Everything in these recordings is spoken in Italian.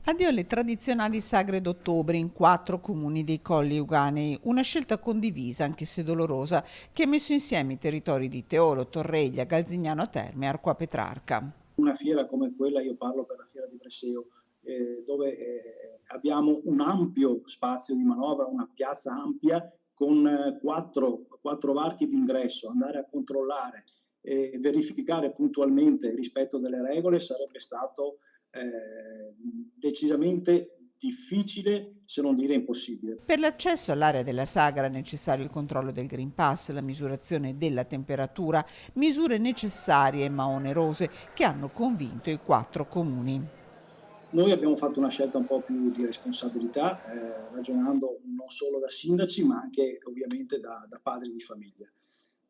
Addio alle tradizionali sagre d'ottobre in 4 comuni dei Colli Euganei, una scelta condivisa, anche se dolorosa, che ha messo insieme i territori di Teolo, Torreglia, Galzignano Terme e Arqua Petrarca. Una fiera come quella, io parlo per la fiera di Bresseo, dove abbiamo un ampio spazio di manovra, una piazza ampia con quattro varchi d'ingresso, andare a controllare e verificare puntualmente il rispetto delle regole sarebbe stato decisamente difficile, se non dire impossibile. Per l'accesso all'area della sagra è necessario il controllo del Green Pass, la misurazione della temperatura, misure necessarie ma onerose che hanno convinto i 4 comuni. Noi abbiamo fatto una scelta un po' più di responsabilità, ragionando non solo da sindaci, ma anche ovviamente da padri di famiglia.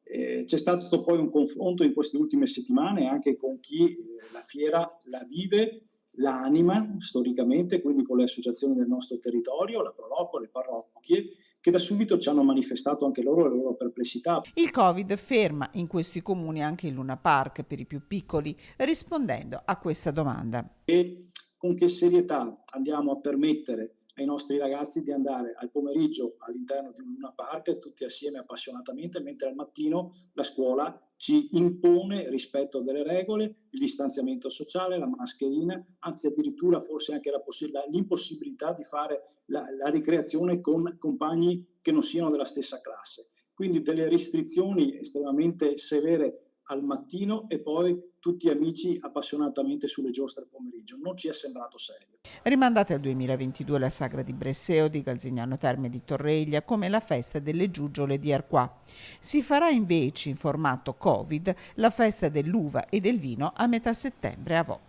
C'è stato poi un confronto in queste ultime settimane anche con chi la fiera la vive, la anima storicamente, quindi con le associazioni del nostro territorio, la Proloco, le parrocchie, che da subito ci hanno manifestato anche loro le loro perplessità. Il Covid ferma in questi comuni anche il Luna Park per i più piccoli, rispondendo a questa domanda. E con che serietà andiamo a permettere ai nostri ragazzi di andare al pomeriggio all'interno di un Luna Park tutti assieme appassionatamente, mentre al mattino la scuola ci impone rispetto delle regole, il distanziamento sociale, la mascherina, anzi addirittura forse anche l'impossibilità di fare la ricreazione con compagni che non siano della stessa classe. Quindi delle restrizioni estremamente severe al mattino e poi tutti amici appassionatamente sulle giostre al pomeriggio. Non ci è sembrato serio. Rimandate al 2022 la sagra di Bresseo, di Galzignano Terme e di Torreglia, come la festa delle giuggiole di Arquà. Si farà invece in formato Covid la festa dell'uva e del vino a metà settembre a Vo'.